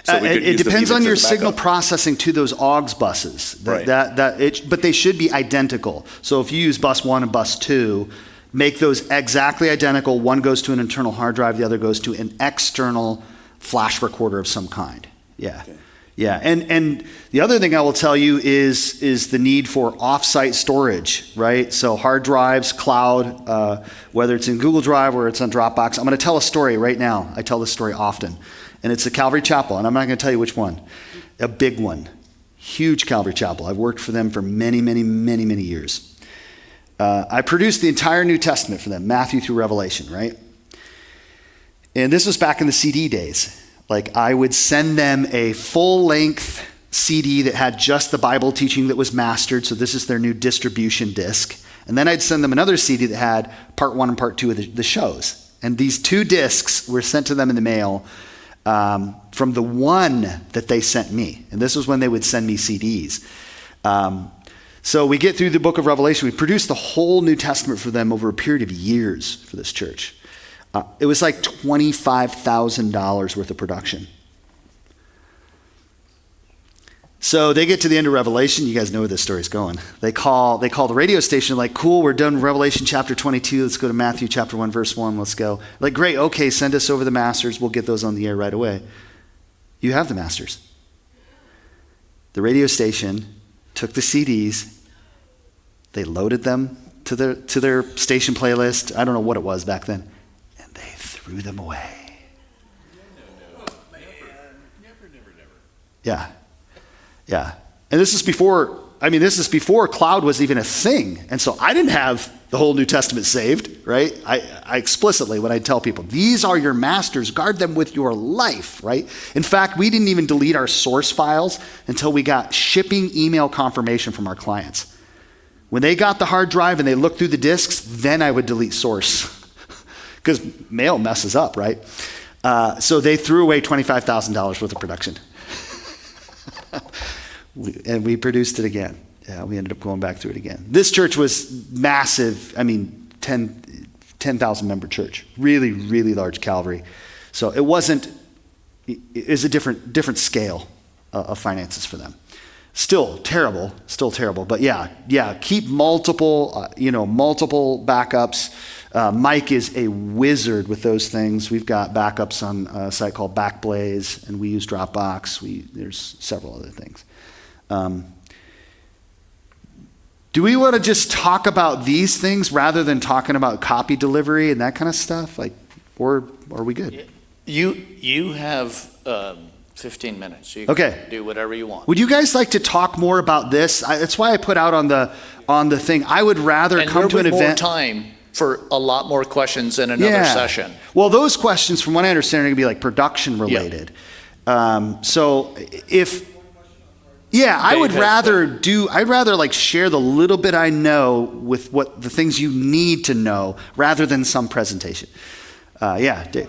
So we could It use the depends PMIX on as your a backup. signal processing to those AUX buses. Right. But they should be identical. So if you use bus 1 and bus 2, make those exactly identical. One goes to an internal hard drive, the other goes to an external flash recorder of some kind. Yeah. Okay. Yeah, and the other thing I will tell you is the need for off-site storage, right? So hard drives, cloud, whether it's in Google Drive or it's on Dropbox. I'm going to tell a story right now. I tell this story often, and it's the Calvary Chapel, and I'm not going to tell you which one. A big one, huge Calvary Chapel. I've worked for them for many, many, many, many years. I produced the entire New Testament for them, Matthew through Revelation, right? And this was back in the CD days. Like, I would send them a full-length CD that had just the Bible teaching that was mastered, so this is their new distribution disc. And then I'd send them another CD that had part 1 and part 2 of the shows. And these 2 discs were sent to them in the mail from the one that they sent me. And this was when they would send me CDs. So we get through the book of Revelation. We produced the whole New Testament for them over a period of years for this church. It was like $25,000 worth of production. So they get to the end of Revelation. You guys know where this story's going. They call the radio station, like, cool, we're done with Revelation chapter 22. Let's go to Matthew chapter 1, verse 1. Let's go. Like, great, okay, send us over the masters. We'll get those on the air right away. You have the masters. The radio station took the CDs. They loaded them to their station playlist. I don't know what it was back then. Threw them away. Yeah. And this is before cloud was even a thing. And so I didn't have the whole New Testament saved, right? I explicitly, when I tell people, these are your masters, guard them with your life, right? In fact, we didn't even delete our source files until we got shipping email confirmation from our clients. When they got the hard drive and they looked through the disks, then I would delete source. Because mail messes up, right? So they threw away $25,000 worth of production. And we produced it again. Yeah, we ended up going back through it again. This church was massive. 10,000 member church. Really, really large Calvary. So it was a different scale of finances for them. Still terrible. But yeah, keep multiple backups. Mike is a wizard with those things. We've got backups on a site called Backblaze, and we use Dropbox. There's several other things. Do we want to just talk about these things rather than talking about copy delivery and that kind of stuff? Or are we good? You have 15 minutes. You Okay. can do whatever you want. Would you guys like to talk more about this? That's why I put out on the thing. I would rather And come to an there'll be more event. time for a lot more questions in another session. Well, those questions, from what I understand, are going to be like production related. So I would rather like share the little bit I know with what the things you need to know rather than some presentation. Dave.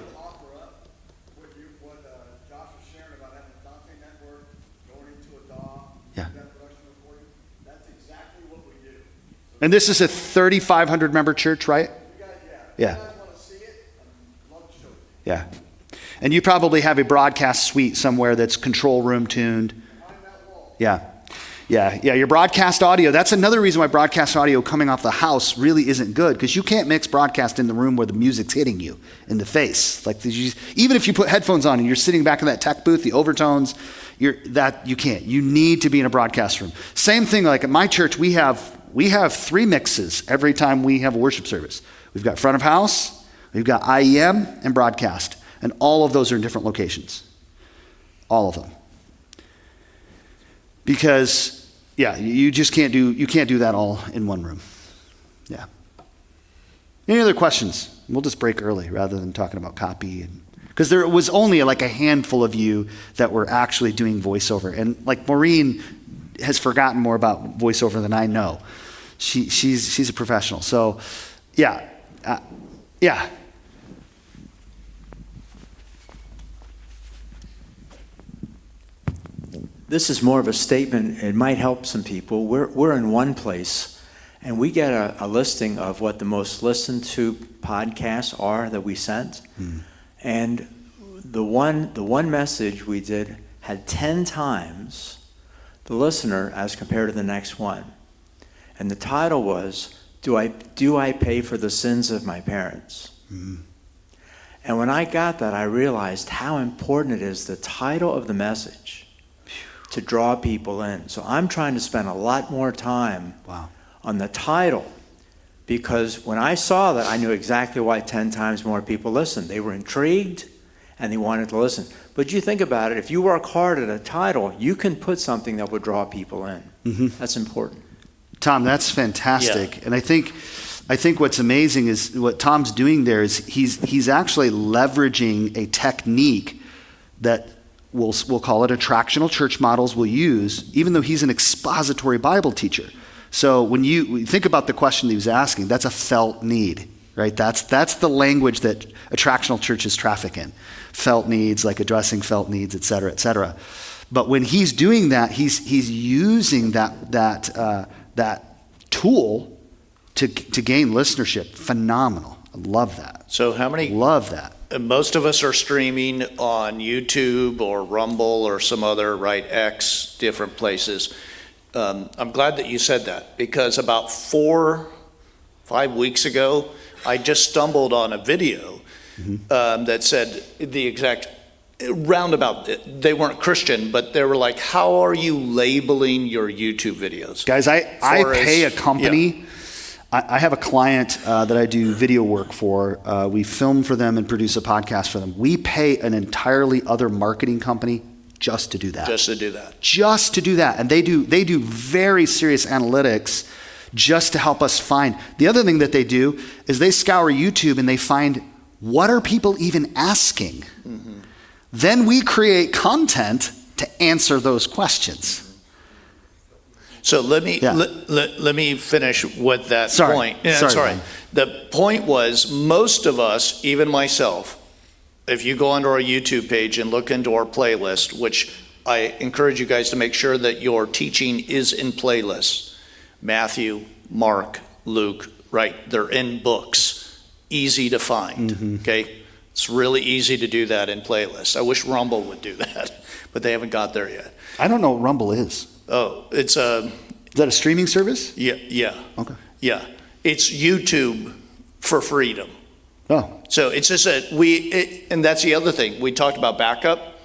And this is a 3,500 member church, right? Yeah. Yeah. And you probably have a broadcast suite somewhere that's control room tuned. Yeah. Your broadcast audio, that's another reason why broadcast audio coming off the house really isn't good, because you can't mix broadcast in the room where the music's hitting you in the face. Like, even if you put headphones on and you're sitting back in that tech booth, the overtones, you can't. You need to be in a broadcast room. Same thing, like at my church, we have 3 mixes every time we have a worship service. We've got front of house, we've got IEM, and broadcast. And all of those are in different locations. All of them. Because, you just can't do that all in one room. Yeah. Any other questions? We'll just break early rather than talking about copy. Because there was only like a handful of you that were actually doing voiceover. And like Maureen has forgotten more about voiceover than I know. She's a professional. So, yeah. This is more of a statement. It might help some people. We're in one place, and we get a listing of what the most listened to podcasts are that we sent. And the one message we did had 10 times the listener as compared to the next one. And the title was, Do I pay for the sins of my parents? Mm-hmm. And when I got that, I realized how important it is, the title of the message, to draw people in. So I'm trying to spend a lot more time on the title, because when I saw that, I knew exactly why 10 times more people listened. They were intrigued and they wanted to listen. But you think about it, if you work hard at a title, you can put something that would draw people in. Mm-hmm. That's important. Tom, that's fantastic. Yeah. And I think what's amazing is what Tom's doing there is he's actually leveraging a technique that we'll call it attractional church models will use, even though he's an expository Bible teacher. So when you think about the question that he was asking, that's a felt need, right? That's the language that attractional churches traffic in. Felt needs, like addressing felt needs, et cetera, et cetera. But when he's doing that, he's using that tool to gain listenership. Phenomenal. I love that. So how many? Love that. Most of us are streaming on YouTube or Rumble or some other, right, X, different places. I'm glad that you said that, because about 4-5 weeks ago, I just stumbled on a video that said the exact roundabout. They weren't Christian, but they were like, how are you labeling your YouTube videos? Guys, I pay a company. Yeah. I have a client that I do video work for. We film for them and produce a podcast for them. We pay an entirely other marketing company just to do that. Just to do that. Just to do that. And they do very serious analytics just to help us find. The other thing that they do is they scour YouTube and they find, what are people even asking? Mm-hmm. Then we create content to answer those questions. So let me finish with that point. Yeah, sorry. The point was, most of us, even myself, if you go onto our YouTube page and look into our playlist, which I encourage you guys to make sure that your teaching is in playlists. Matthew, Mark, Luke, right? They're in books, easy to find, okay? It's really easy to do that in playlists. I wish Rumble would do that, but they haven't got there yet. I don't know what Rumble is. Oh, it's a... Is that a streaming service? Yeah. Okay. Yeah. It's YouTube for freedom. Oh. So it's just and that's the other thing. We talked about backup.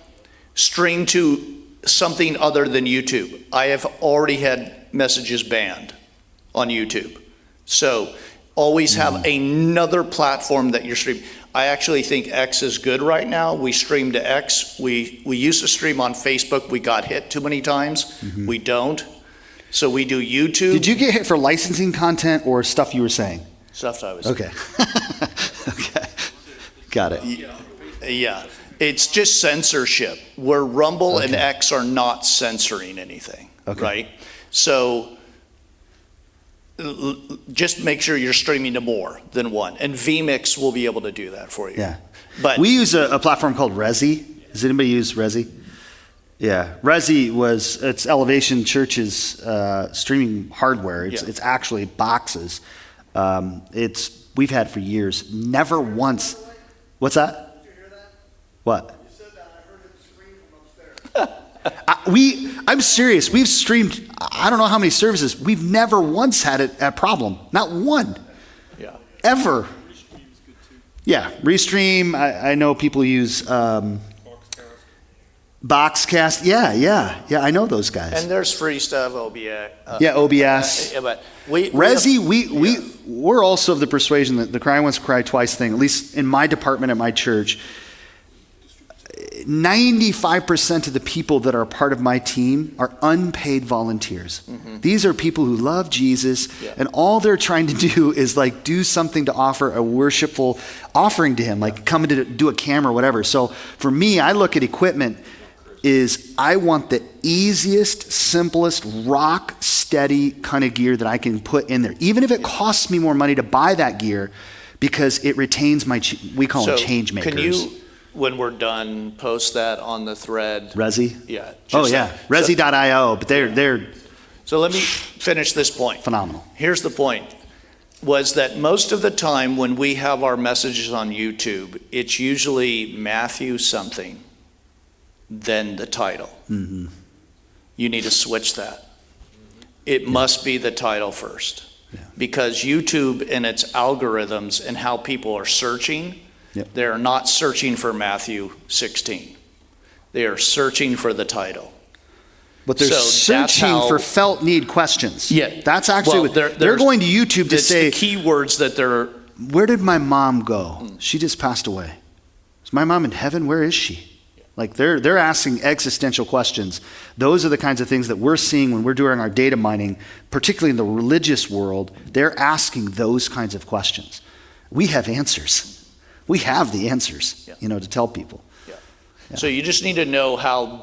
Stream to something other than YouTube. I have already had messages banned on YouTube. So always have another platform that you're streaming. I actually think X is good right now. We stream to X. We used to stream on Facebook. We got hit too many times. We don't. So we do YouTube. Did you get hit for licensing content or stuff you were saying? Stuff I was saying. Okay. Got it. Yeah. It's just censorship, where Rumble and X are not censoring anything, right? So just make sure you're streaming to more than one. And vMix will be able to do that for you. Yeah. But we use a platform called Resi. Does anybody use Resi? Yeah. Resi it's Elevation Church's streaming hardware. It's actually boxes. We've had for years. Never once. What's that? Did you hear that? What? You said that. I heard it scream from upstairs. I'm serious. We've streamed, I don't know how many services. We've never once had a problem. Not one. Yeah. Ever. Yeah. Restream. I know people use Boxcast. Yeah. I know those guys. And there's free stuff, OBS. OBS. But we're also of the persuasion that the cry once, cry twice thing, at least in my department at my church, 95% of the people that are part of my team are unpaid volunteers. These are people who love Jesus, and all they're trying to do is like do something to offer a worshipful offering to him, like come to do a camera or whatever. So for me, I look at equipment is I want the easiest, simplest, rock steady kind of gear that I can put in there, even if it costs me more money to buy that gear, because it retains we call them change makers. Can you, when we're done, post that on the thread? Resi? Yeah. Resi.io, but they're So let me finish this point. Phenomenal. Here's the point. was that most of the time when we have our messages on YouTube, it's usually Matthew something, then the title. Mm-hmm. You need to switch that. It must be the title first. Yeah. Because YouTube and its algorithms and how people are searching, Yep. they're not searching for Matthew 16. They are searching for the title. But they're So that's searching how- for felt need questions. Yeah. That's actually Well, what they're going to YouTube to It's say, the keywords that they're, where did my mom go? She just passed away. Is my mom in heaven? Where is she? Like they're asking existential questions. Those are the kinds of things that we're seeing when we're doing our data mining, particularly in the religious world. They're asking those kinds of questions. We have answers. We have the answers, Yeah. to tell people. so you just need to know how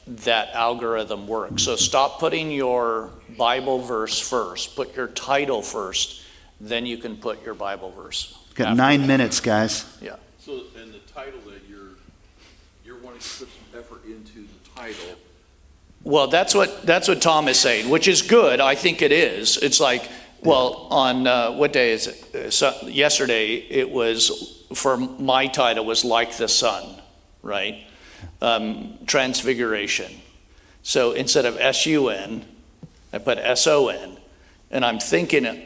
that algorithm works. So stop putting your Bible verse first, put your title first, then you can put your Bible verse. Got after 9 that. minutes, guys. Yeah. So, and the title that you're wanting to put some effort into the title. Well, that's what Tom is saying, which is good. I think it is. It's like, well, on what day is it? Yesterday, it was, for my title was Like the Sun, right? Transfiguration. So instead of S-U-N, I put S-O-N. And I'm thinking,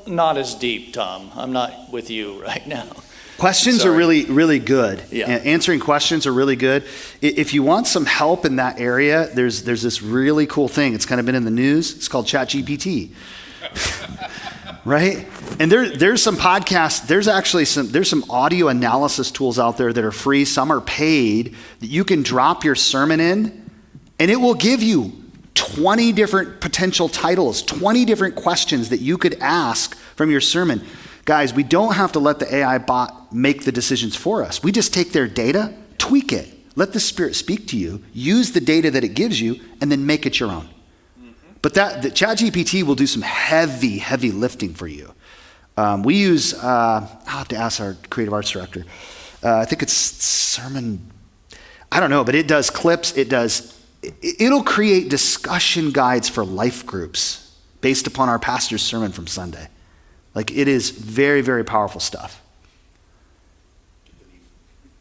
not as deep, Tom. I'm not with you right now. Questions are Sorry. really, really good. Yeah. Answering questions are really good. If you want some help in that area, there's this really cool thing. It's kind of been in the news. It's called ChatGPT. Right? And there's some podcasts, there's some audio analysis tools out there that are free. Some are paid that you can drop your sermon in, and it will give you 20 different potential titles, 20 different questions that you could ask from your sermon. Guys, we don't have to let the AI bot make the decisions for us. We just take their data, tweak it, let the Spirit speak to you, use the data that it gives you, and then make it your own. But the ChatGPT will do some heavy, heavy lifting for you. We use, I'll have to ask our creative arts director. I think it's sermon, I don't know, but it does clips, it'll create discussion guides for life groups based upon our pastor's sermon from Sunday. Like, it is very, very powerful stuff.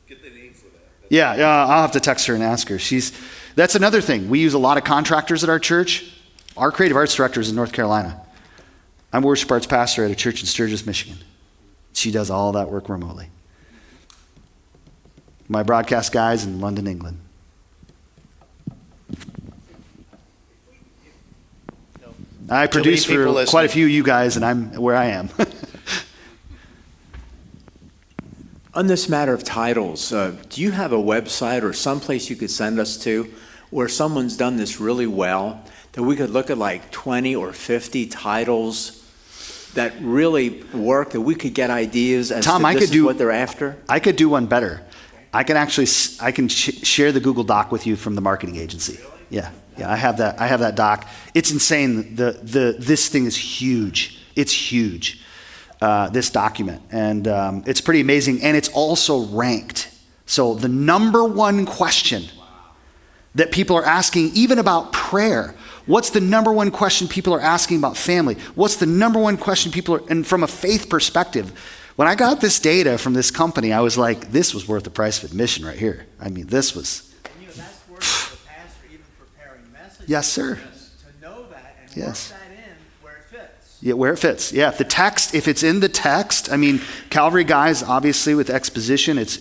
Get the name for that. Yeah, I'll have to text her and ask her. That's another thing. We use a lot of contractors at our church. Our creative arts director is in North Carolina. I'm worship arts pastor at a church in Sturgis, Michigan. She does all that work remotely. My broadcast guy's in London, England. I produce people for listening. quite a few of you guys, and I'm where I am. On this matter of titles, do you have a website or someplace you could send us to where someone's done this really well, that we could look at like 20 or 50 titles that really work, that we could get ideas as Tom, to I this could is do- what they're after? I could do one better. I can share the Google Doc with you from the marketing agency. Yeah, I have that doc. It's insane. This thing is huge. It's huge. This document, and it's pretty amazing. And it's also ranked. So the number one question that people are asking, even about prayer. What's the number one question people are asking about family? What's the number one question and from a faith perspective? When I got this data from this company, I was like, this was worth the price of admission right here. I mean, this was. And that's worth for the pastor even preparing messages. Yes, sir. To know that and Yes. work that in where it fits. Yeah, where it fits. Yeah, if it's in the text, I mean, Calvary guys, obviously with exposition, it's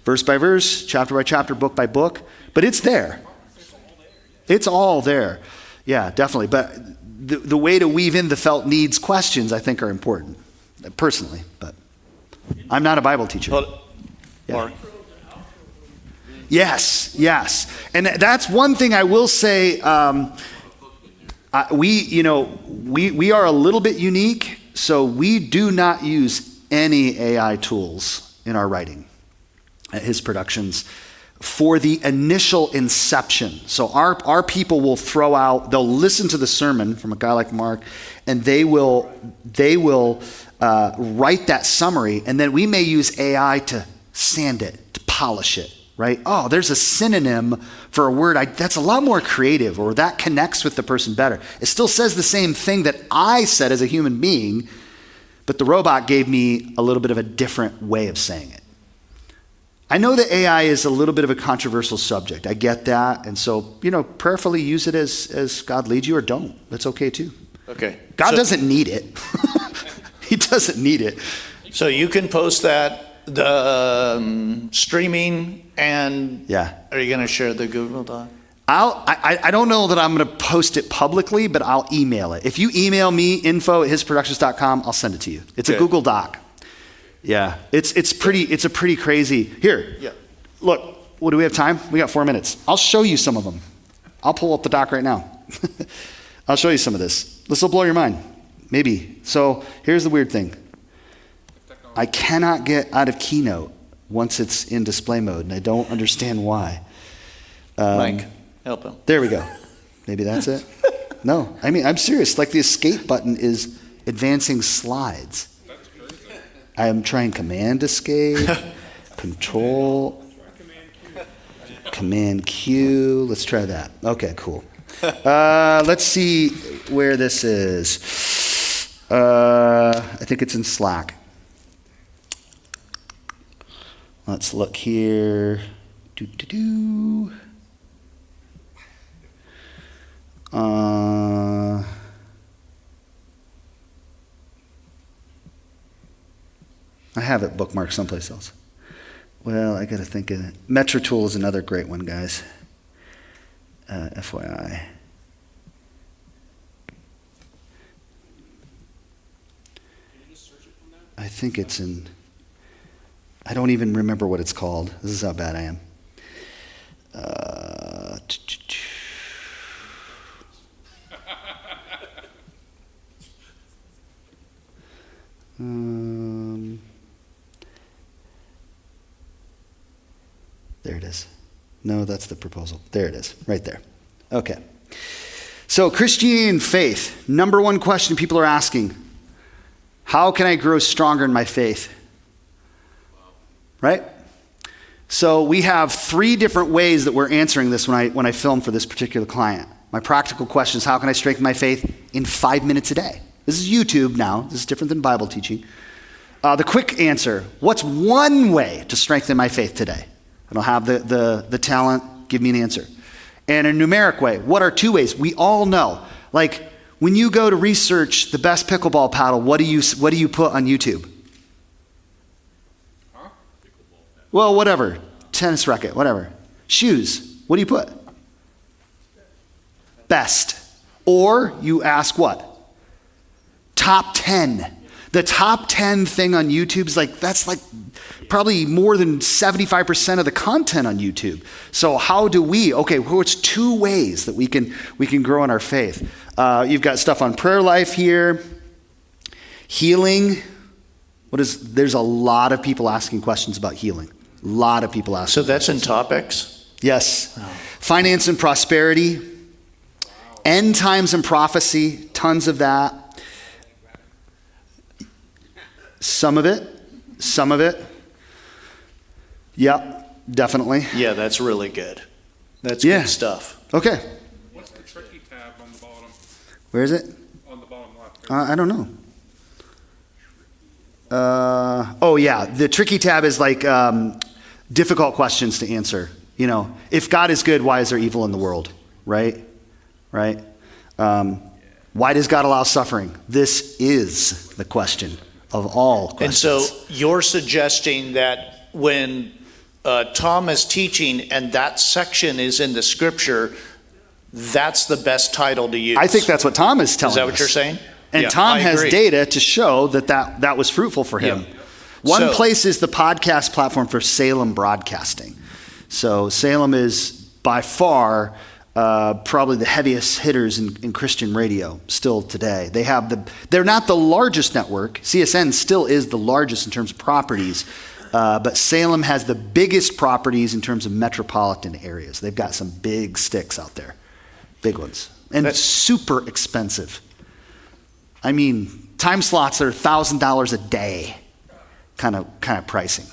verse by verse, chapter by chapter, book by book, but it's there. It's all there. Yeah, definitely. But the way to weave in the felt needs questions, I think, are important, personally. But I'm not a Bible teacher. Hold- Yeah. Mark. Yes. And that's one thing I will say. We are a little bit unique, so we do not use any AI tools in our writing at his productions for the initial inception. So our people will they'll listen to the sermon from a guy like Mark, and they will write that summary, and then we may use AI to sand it, to polish it, right? Oh, there's a synonym for a word, that's a lot more creative, or that connects with the person better. It still says the same thing that I said as a human being, but the robot gave me a little bit of a different way of saying it. I know that AI is a little bit of a controversial subject. I get that. And so, prayerfully use it as God leads you, or don't. That's okay too. Okay. God doesn't need it. He doesn't need it. So you can post that, the streaming, and are you going to share the Google Doc? I don't know that I'm going to post it publicly, but I'll email it. If you email me, info@hisproductions.com, I'll send it to you. It's a Google Doc. Yeah, it's a pretty crazy. Here, look, what do we have time? We got 4 minutes. I'll show you some of them. I'll pull up the doc right now. I'll show you some of this. This will blow your mind, maybe. So here's the weird thing. I cannot get out of Keynote once it's in display mode, and I don't understand why. Mike, help him. There we go. Maybe that's it. No, I mean, I'm serious. Like the escape button is advancing slides. I am trying Command Escape, Control, Command Q. Let's try that. Okay, cool. Let's see where this is. I think it's in Slack. Let's look here. I have it bookmarked someplace else. Well, I got to think of it. Metro Tool is another great one, guys. FYI. I think it's in, I don't even remember what it's called. This is how bad I am. There it is. No, that's the proposal. There it is, right there. Okay. So Christianity and faith, number one question people are asking. How can I grow stronger in my faith? Right? So we have 3 different ways that we're answering this when I film for this particular client. My practical question is, how can I strengthen my faith in 5 minutes a day? This is YouTube now. This is different than Bible teaching. The quick answer, what's one way to strengthen my faith today? I don't have the talent. Give me an answer. And a numeric way, what are 2 ways? We all know. Like when you go to research the best pickleball paddle, what do you put on YouTube? Well, whatever. Tennis racket, whatever. Shoes, what do you put? Best. Or you ask what? Top 10. The top 10 thing on YouTube is that's probably more than 75% of the content on YouTube. So how do we, what's 2 ways that we can grow in our faith? You've got stuff on prayer life here, healing. There's a lot of people asking questions about healing. A lot of people asking. So that's in topics? Yes. Oh. Finance and prosperity, end times and prophecy, tons of that. Some of it. Yep, definitely. Yeah, that's really good. That's good stuff. Okay. What's the tricky tab on the bottom? Where is it? On the bottom left. I don't know. The tricky tab is difficult questions to answer. If God is good, why is there evil in the world? Right? Why does God allow suffering? This is the question of all questions. And so you're suggesting that when Tom is teaching and that section is in the scripture, that's the best title to use. I think that's what Tom is telling us. Is that what you're saying? And yeah, Tom I has agree. data to show that was fruitful for him. Yeah. One place is the podcast platform for Salem Broadcasting. So Salem is by far probably the heaviest hitters in Christian radio still today. They're not the largest network. CSN still is the largest in terms of properties, but Salem has the biggest properties in terms of metropolitan areas. They've got some big sticks out there, big ones, and it's super expensive. I mean, time slots are $1,000 a day kind of pricing.